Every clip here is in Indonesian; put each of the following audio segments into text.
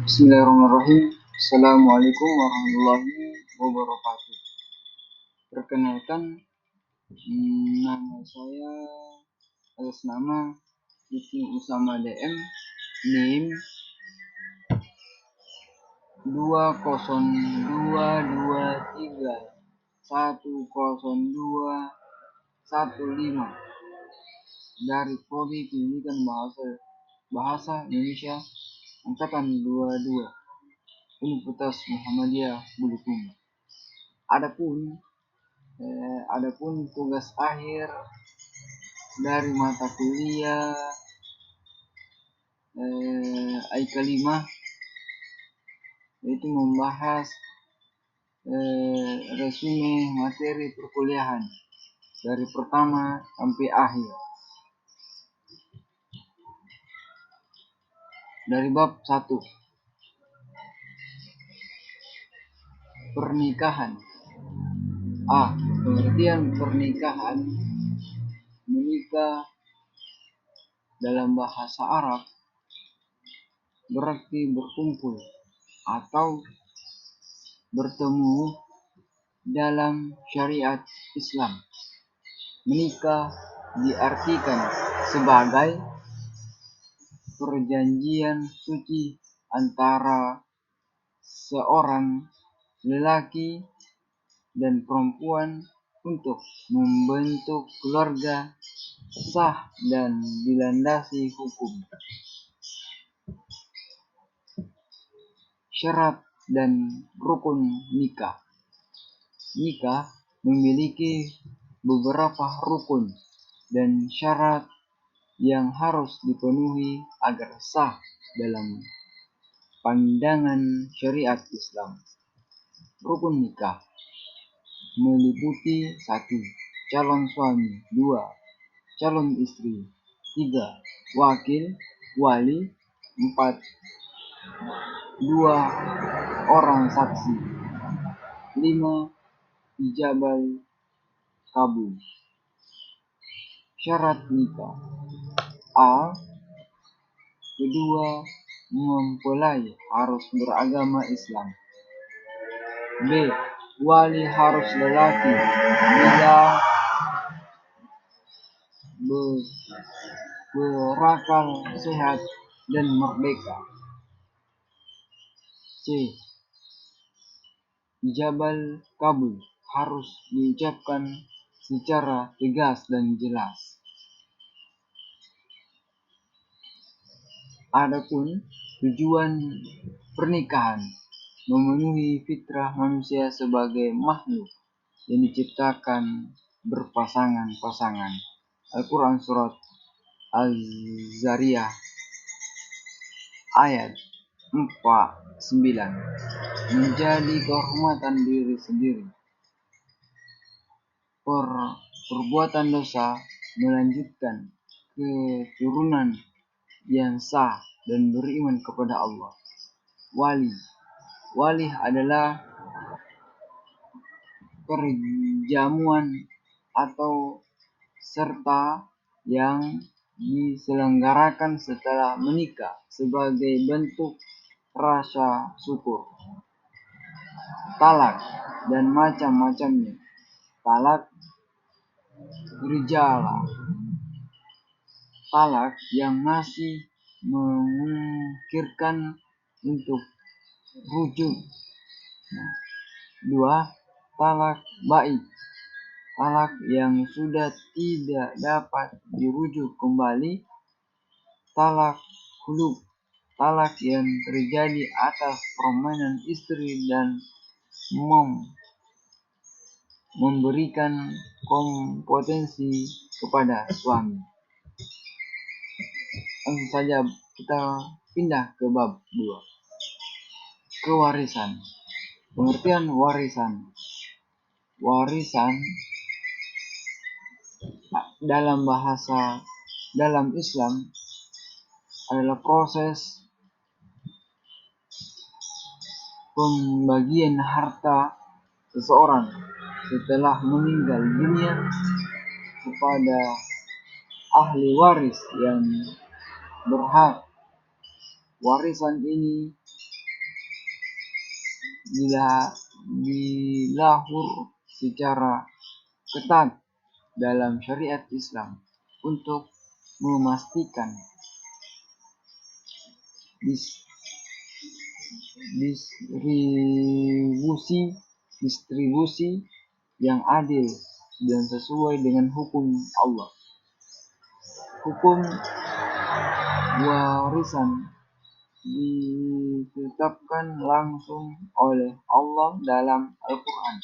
Bismillahirrahmanirrahim. Assalamualaikum warahmatullahi wabarakatuh. Perkenalkan, nama saya atas nama Ibnu Usama DM, NIM 20223102115 dari Prodi Pendidikan Bahasa Indonesia Angkatan 22 Universitas Muhammadiyah Bulukumba. Adapun tugas akhir dari mata kuliah I5 yaitu membahas resume materi perkuliahan dari pertama sampai akhir. Dari bab 1, pernikahan. A. Pengertian pernikahan. Menikah dalam bahasa Arab berarti berkumpul atau bertemu dalam syariat Islam. Menikah diartikan sebagai perjanjian suci antara seorang lelaki dan perempuan untuk membentuk keluarga sah dan dilandasi hukum. Syarat dan rukun nikah. Nikah memiliki beberapa rukun dan syarat yang harus dipenuhi agar sah dalam pandangan syariat Islam. Rukun nikah meliputi 1. Calon suami, 2. Calon istri, 3. Wakil, wali, 4. 2 orang saksi, 5. Ijabah kabul. Syarat nikah. A. Kedua mempelai harus beragama Islam. B. Wali harus lelaki bila berakal sehat dan merdeka. C. Ijabah kabul harus diucapkan secara tegas dan jelas. Adapun tujuan pernikahan memenuhi fitrah manusia sebagai makhluk yang diciptakan berpasangan-pasangan. Al-Quran Surat Az-Zariyah ayat 49. Menjadi kehormatan diri sendiri. Perbuatan dosa melanjutkan keturunan yang sah dan beriman kepada Allah. Wali adalah perjamuan atau serta yang diselenggarakan setelah menikah sebagai bentuk rasa syukur. Talak dan macam-macamnya. Talak rijalah, talak yang masih memungkinkan untuk rujuk. 2. Talak baik, talak yang sudah tidak dapat dirujuk kembali. Talak khulu, talak yang terjadi atas permainan istri dan memberikan kompetensi kepada suami. Langsung saja kita pindah ke bab 2. Kewarisan. Pengertian warisan. Warisan dalam Islam adalah proses pembagian harta seseorang setelah meninggal dunia kepada ahli waris yang berhak. Warisan ini dilahur secara ketat dalam syariat Islam untuk memastikan distribusi yang adil dan sesuai dengan hukum Allah. Hukum warisan ditetapkan langsung oleh Allah dalam Al-Quran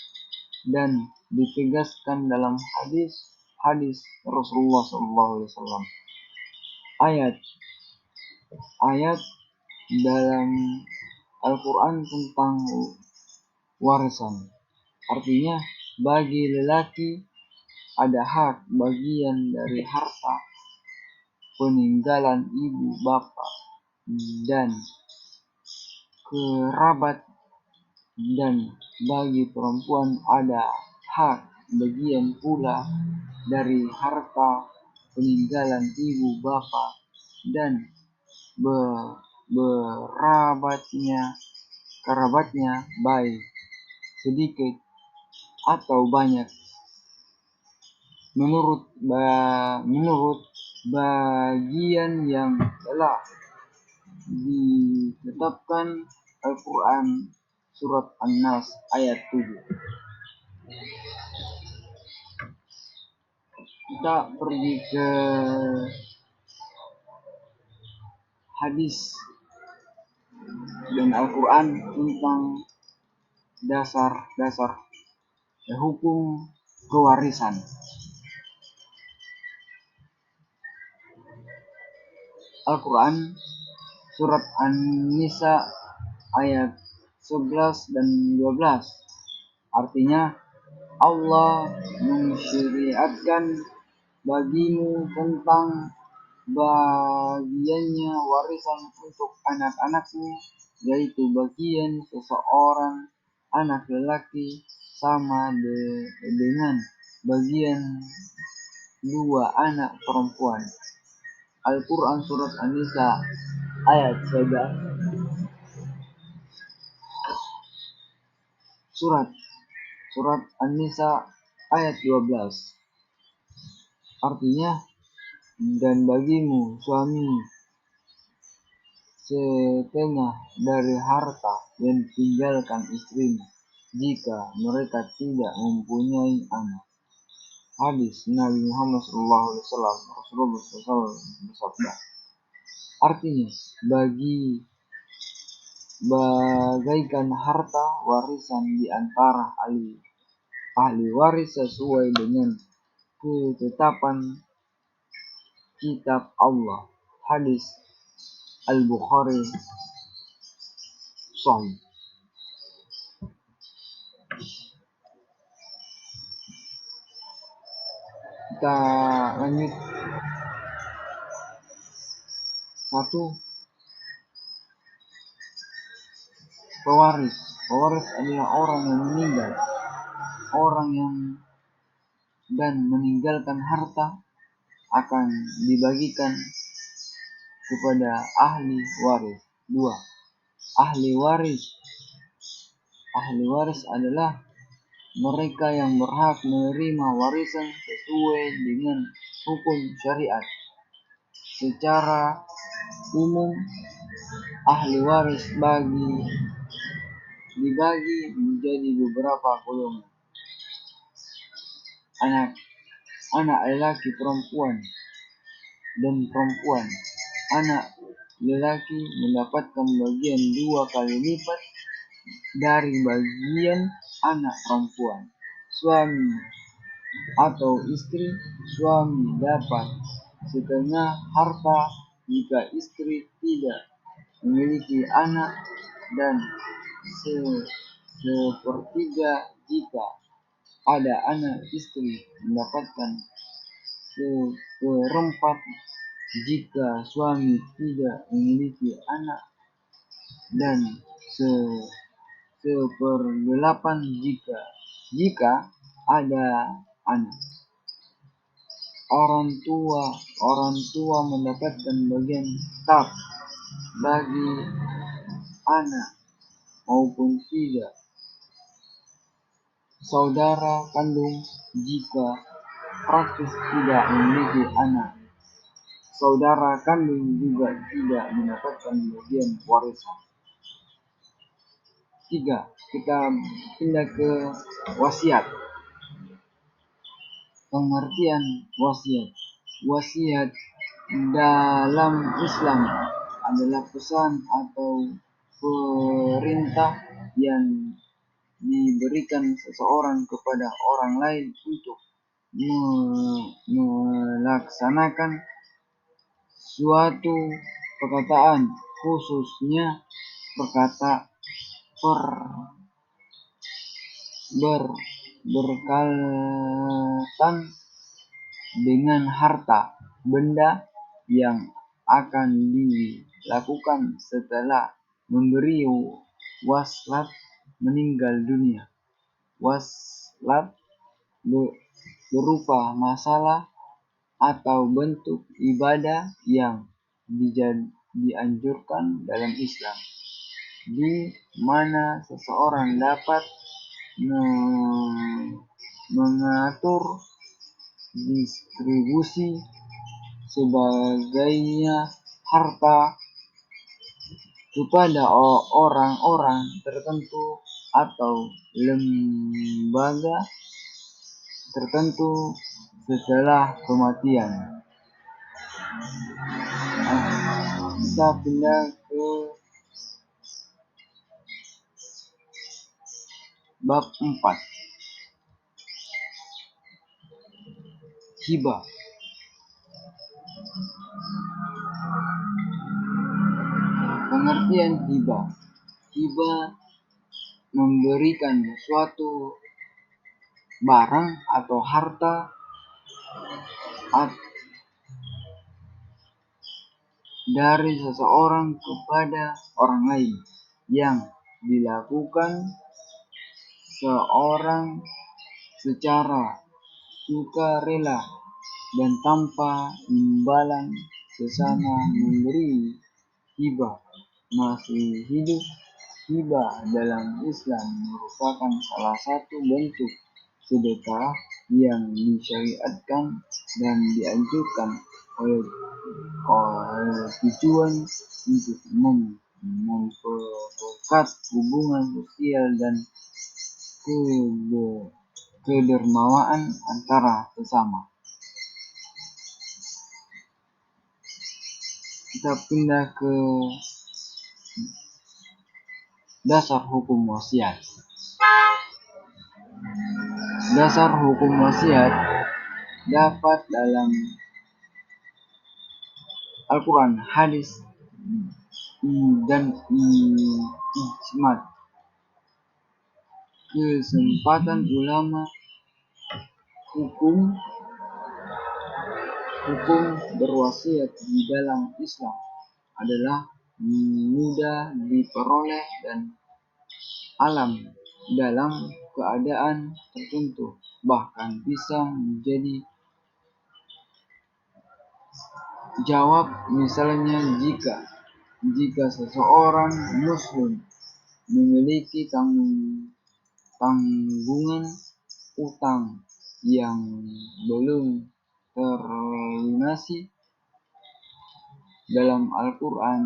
dan ditegaskan dalam hadis Rasulullah SAW. Ayat dalam Al-Quran tentang warisan, artinya bagi lelaki ada hak bagian dari harta peninggalan ibu bapak dan kerabat, dan bagi perempuan ada hak bagian pula dari harta peninggalan ibu bapak dan kerabatnya, baik sedikit atau banyak, menurut bagian yang telah ditetapkan Al-Quran surat An-Nas ayat 7. Kita pergi ke hadis dan Al-Quran tentang dasar hukum kewarisan. Al-Quran surat An-Nisa ayat 11 dan 12, artinya Allah mensyariatkan bagimu tentang bagiannya warisan untuk anak-anakmu, yaitu bagian seseorang anak lelaki sama dengan bagian dua anak perempuan. Al-Quran surat An-Nisa ayat 11. Surat An-Nisa ayat 12, artinya dan bagimu suami setengah dari harta yang ditinggalkan istrinya jika mereka tidak mempunyai anak. Hadis Nabi Muhammad SAW. Rasulullah SAW bersabda, artinya bagaikan harta warisan di antara ahli waris sesuai dengan ketetapan kitab Allah. Hadis Al-Bukhari Sahih. Kita lanjut. 1. Pewaris adalah orang yang meninggal, dan meninggalkan harta akan dibagikan kepada ahli waris. 2. Ahli waris adalah mereka yang berhak menerima warisan sesuai dengan hukum syariat. Secara umum, ahli waris dibagi menjadi beberapa golongan. Anak lelaki dan perempuan. Anak lelaki mendapatkan bagian 2 kali lipat dari bagian anak perempuan. Suami atau istri, suami dapat setengah harta jika istri tidak memiliki anak, dan sepertiga jika ada anak. Istri mendapatkan seperempat jika suami tidak memiliki anak, dan seperdelapan jika ada anak. Orang tua mendapatkan bagian tetap bagi anak maupun tidak saudara kandung jika praktis tidak memiliki anak. Saudara kandung juga tidak mendapatkan bagian warisan. 3. Kita pindah ke wasiat. Pengertian wasiat. Wasiat dalam Islam adalah pesan atau perintah yang diberikan seseorang kepada orang lain untuk melaksanakan suatu perkataan, khususnya berkaitan dengan harta benda yang akan dilakukan setelah memberi waslat meninggal dunia. Waslat berupa masalah atau bentuk ibadah yang dianjurkan dalam Islam, di mana seseorang dapat mengatur distribusi sebagainya harta kepada orang-orang tertentu atau lembaga tertentu setelah kematian. Kita pindah ke bab 4. Hibah. Pengertian hibah. Hibah memberikan suatu barang atau harta dari seseorang kepada orang lain yang dilakukan seorang secara sukarela dan tanpa imbalan sesama memberi hibah masih hidup. Hibah dalam Islam merupakan salah satu bentuk sedekah yang disyariatkan dan dianjurkan oleh tujuan untuk memperkuat hubungan sosial dan kedermawanan antara sesama. Kita pindah ke dasar hukum wasiat. Dasar hukum wasiat dapat dalam Al-Quran, hadis, dan ijma. Kesempatan ulama hukum berwasiat di dalam Islam adalah mudah diperoleh dan alam dalam keadaan tertentu, bahkan bisa menjadi jawab. Misalnya jika seseorang muslim memiliki tanggungan utang yang belum terlunasi. Dalam Al-Quran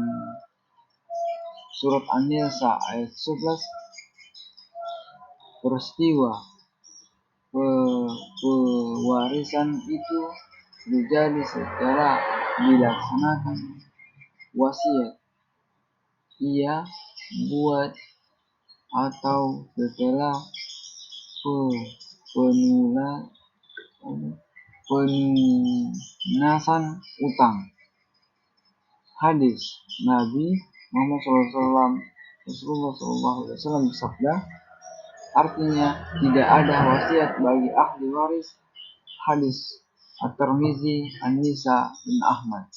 surat An-Nisa ayat 11, peristiwa pewarisan itu terjadi setelah dilaksanakan wasiat ia buat atau setelah pelunasan utang. Hadis Nabi Muhammad Rasulullah SAW bersabda, artinya tidak ada wasiat bagi ahli waris. Hadis At-Tirmizi, An-Nisa, dan Ahmad.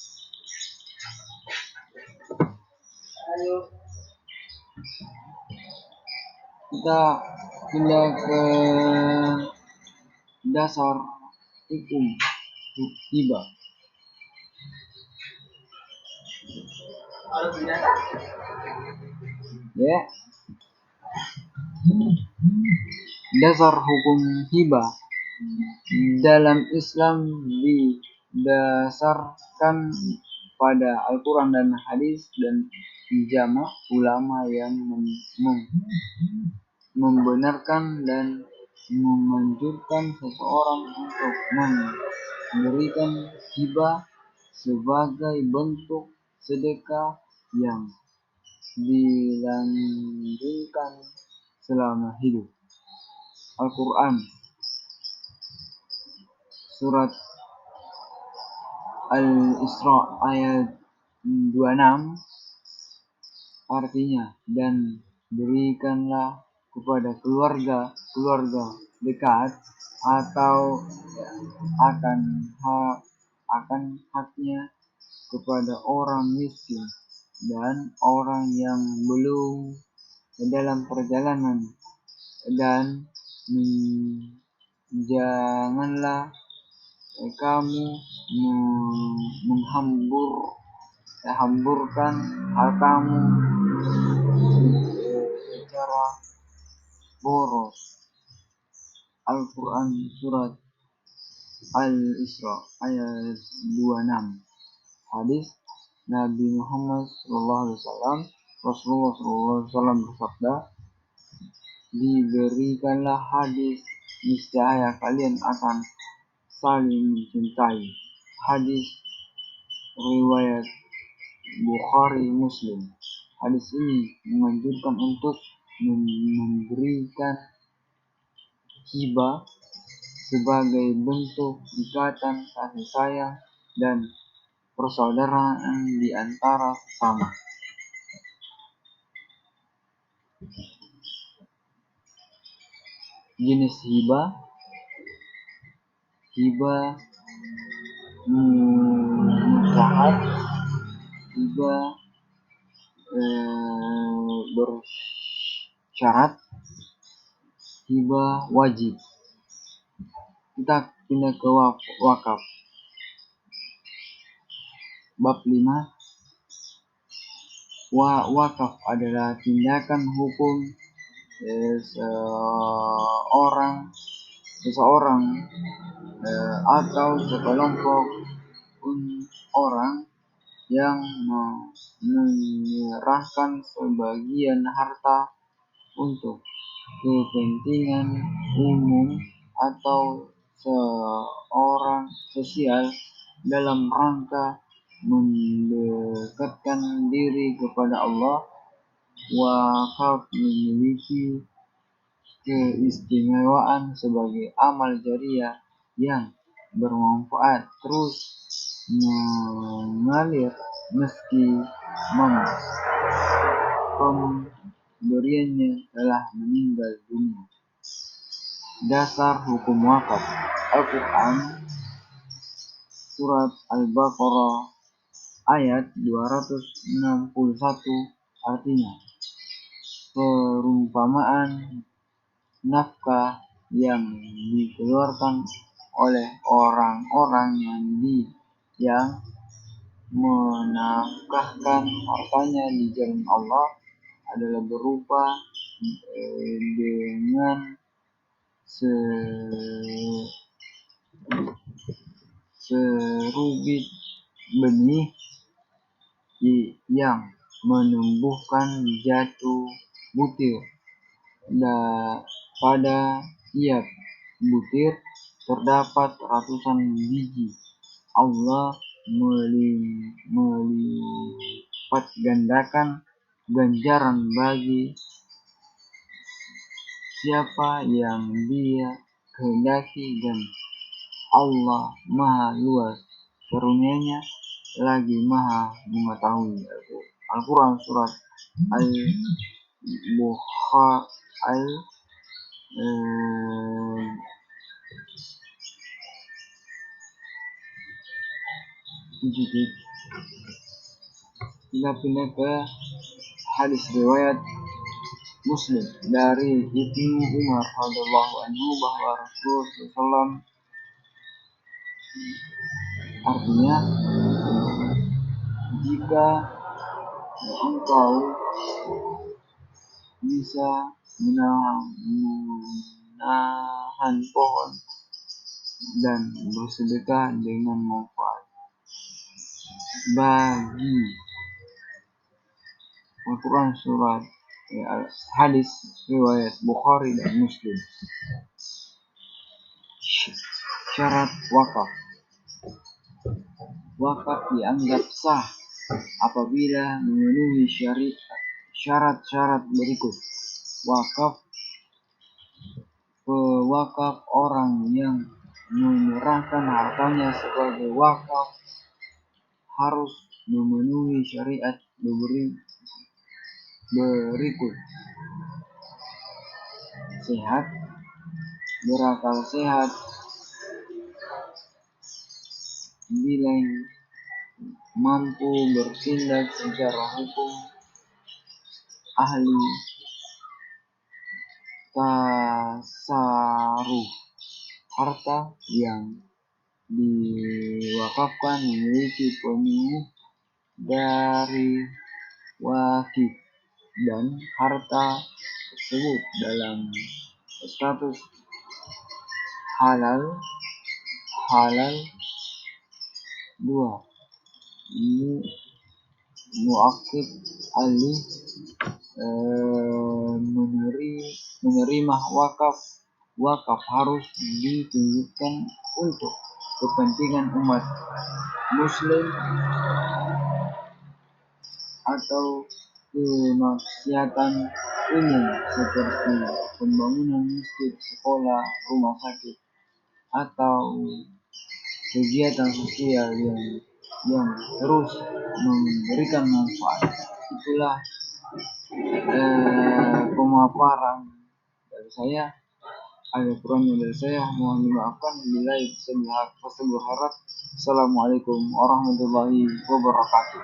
Kita pindah ke dasar hukum hibah. Ya. Dasar hukum hibah dalam Islam didasarkan pada Al-Quran dan hadis dan ijma ulama yang membenarkan dan menganjurkan seseorang untuk memberikan hibah sebagai bentuk sedekah yang dilanggengkan selama hidup. Al-Quran Surat Al-Isra ayat 26 artinya, dan berikanlah kepada keluarga dekat atau akan haknya kepada orang miskin dan orang yang belum dalam perjalanan, dan janganlah kamu hamburkan hartamu secara boros. Al-Quran Surat Al-Isra ayat 26. Hadis Nabi Muhammad SAW, Rasulullah SAW bersabda, diberikanlah hadis, niscaya kalian akan saling mencintai. Hadis riwayat Bukhari Muslim. Hadis ini menganjurkan untuk memberikan hibah sebagai bentuk ikatan kasih sayang dan persaudaraan di antara sesama. Jenis hibah mutahat, hibah bersyarat, hibah wajib. Kita pindah ke wakaf. Bab 5. Wakaf adalah tindakan hukum seseorang atau sekelompok orang yang menyerahkan sebagian harta untuk kepentingan umum atau seorang sosial dalam rangka mendekatkan diri kepada Allah. Wakaf memiliki keistimewaan sebagai amal jariah yang bermanfaat terus mengalir meski pemberiannya telah meninggal dunia. Dasar hukum wakaf. Al-Quran Surat Al-Baqarah ayat 261 artinya, perumpamaan nafkah yang dikeluarkan oleh orang-orang yang menafkahkan hartanya di jalan Allah adalah berupa dengan serubit benih yang menumbuhkan jatuh butir. Pada tiap butir terdapat ratusan biji. Allah melipat gandakan ganjaran bagi siapa yang Dia kehendaki, dan Allah Maha luas karunia-Nya lagi Maha mengetahui. Al-Quran Surat Kita pindah ke hadis riwayat Muslim dari Ibnu Umar radhiyallahu anhu bahwa Rasulullah SAW artinya, jika engkau bisa menanahan pohon dan bersedekah dengan manfaat bagi Al-Quran surat hadis riwayat Bukhari dan Muslim. Syarat wakaf. Wakaf dianggap sah apabila memenuhi syarat-syarat berikut. Pewakaf orang yang menyerahkan hartanya sebagai wakaf harus memenuhi syariat berikut: sehat, berakal sehat, bila mampu bertindak secara hukum, ahli tasarruf, harta yang diwakafkan memiliki penuh dari wakif dan harta tersebut dalam status halal. 2. Muakid ahli menerima wakaf harus ditunjukkan untuk kepentingan umat muslim atau kemaksiatan umum seperti pembangunan masjid, sekolah, rumah sakit, atau kegiatan sosial yang terus memberikan manfaat. Itulah pemaparan dari saya. Ada kurangnya dari saya, mohon dimaafkan. Bila saya berharap. Assalamualaikum warahmatullahi wabarakatuh.